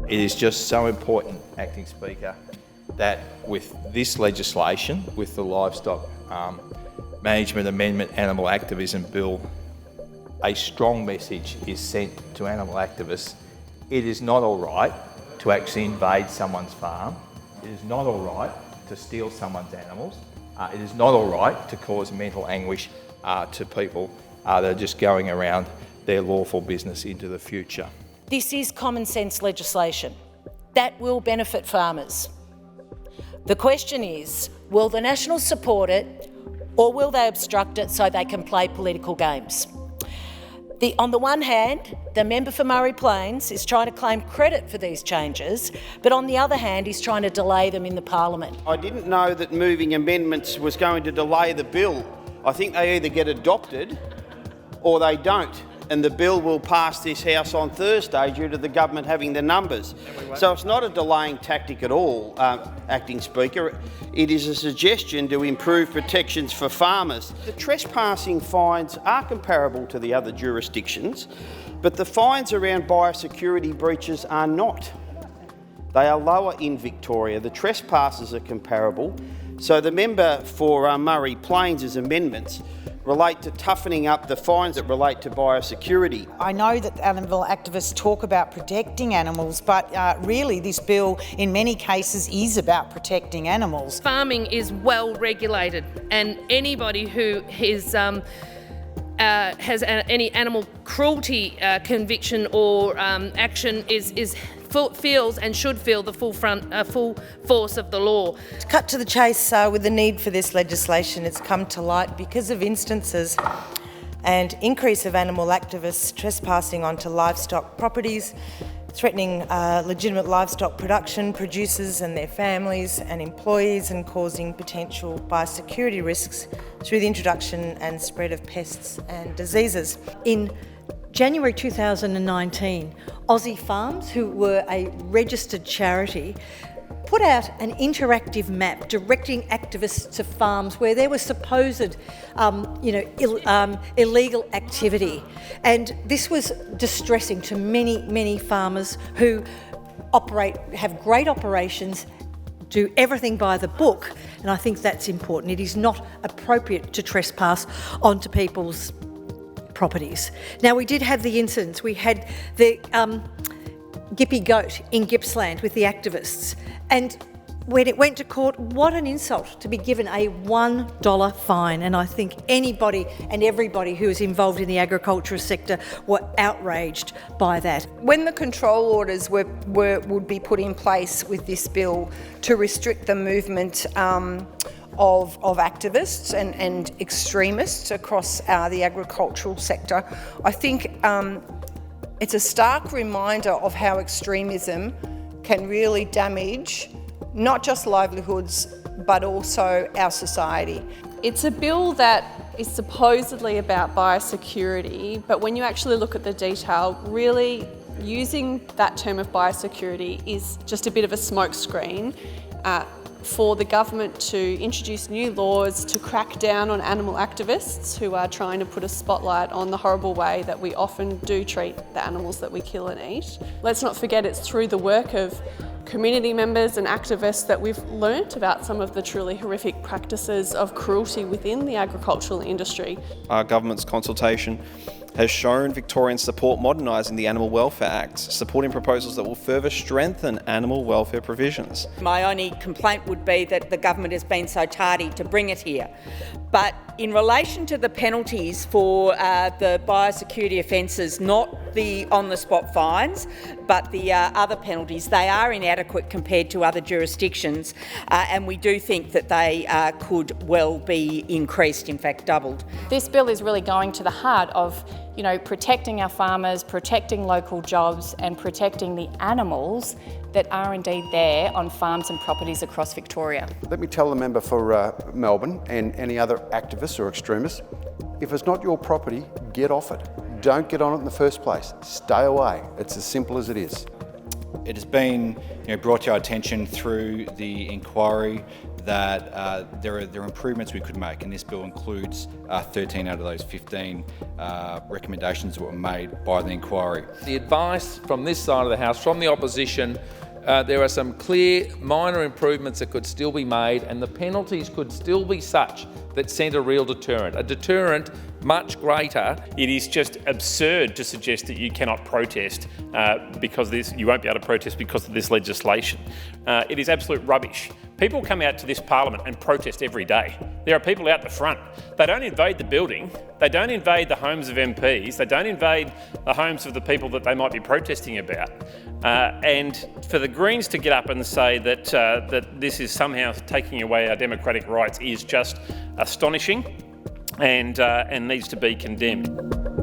It is just so important, Acting Speaker, that with this legislation, with the Livestock Management Amendment Animal Activism Bill, a strong message is sent to animal activists. It is not all right to actually invade someone's farm. It is not all right to steal someone's animals. It is not all right to cause mental anguish to people that are just going around their lawful business into the future. This is common sense legislation that will benefit farmers. The question is, will the Nationals support it or will they obstruct it so they can play political games? On the one hand, the member for Murray Plains is trying to claim credit for these changes, but on the other hand, he's trying to delay them in the Parliament. I didn't know that moving amendments was going to delay the bill. I think they either get adopted or they don't. And the bill will pass this House on Thursday due to the government having the numbers. So it's not a delaying tactic at all, Acting Speaker. It is a suggestion to improve protections for farmers. The trespassing fines are comparable to the other jurisdictions, but the fines around biosecurity breaches are not. They are lower in Victoria. The trespasses are comparable. So the member for Murray Plains' amendments relate to toughening up the fines that relate to biosecurity. I know that animal activists talk about protecting animals, but really this bill in many cases is about protecting animals. Farming is well regulated, and anybody who is has any animal cruelty conviction or action feels and should feel the full force of the law. To cut to the chase with the need for this legislation, it's come to light because of instances and increase of animal activists trespassing onto livestock properties, threatening legitimate livestock production, producers and their families and employees, and causing potential biosecurity risks through the introduction and spread of pests and diseases. In January 2019, Aussie Farms, who were a registered charity, put out an interactive map directing activists to farms where there was supposed, illegal activity. And this was distressing to many farmers who have great operations, do everything by the book, and I think that's important. It is not appropriate to trespass onto people's properties. Now, we did have the incidents. We had the Gippy goat in Gippsland with the activists, and when it went to court, what an insult to be given a $1 fine. And I think anybody and everybody who is involved in the agricultural sector were outraged by that. When the control orders would be put in place with this bill to restrict the movement of activists and extremists across the agricultural sector, I think it's a stark reminder of how extremism can really damage not just livelihoods but also our society. It's a bill that is supposedly about biosecurity, but when you actually look at the detail, really using that term of biosecurity is just a bit of a smokescreen for the government to introduce new laws to crack down on animal activists who are trying to put a spotlight on the horrible way that we often do treat the animals that we kill and eat. Let's not forget it's through the work of community members and activists that we've learnt about some of the truly horrific practices of cruelty within the agricultural industry. Our government's consultation has shown Victorians support modernising the Animal Welfare Act, supporting proposals that will further strengthen animal welfare provisions. My only complaint would be that the government has been so tardy to bring it here. But in relation to the penalties for the biosecurity offences, not the on-the-spot fines, but the other penalties, they are inadequate compared to other jurisdictions, and we do think that they could well be increased, in fact doubled. This bill is really going to the heart of protecting our farmers, protecting local jobs and protecting the animals that are indeed there on farms and properties across Victoria. Let me tell the member for Melbourne and any other activists or extremists, if it's not your property, get off it. Don't get on it in the first place. Stay away. It's as simple as it is. It has been brought to our attention through the inquiry that there are improvements we could make, and this bill includes 13 out of those 15 recommendations that were made by the inquiry. The advice from this side of the House, from the opposition, there are some clear minor improvements that could still be made, and the penalties could still be such that sent a real deterrent, a deterrent much greater. It is just absurd to suggest that you cannot protest because you won't be able to protest because of this legislation. It is absolute rubbish. People come out to this parliament and protest every day. There are people out the front. They don't invade the building. They don't invade the homes of MPs. They don't invade the homes of the people that they might be protesting about. And for the Greens to get up and say that that this is somehow taking away our democratic rights is just astonishing and needs to be condemned.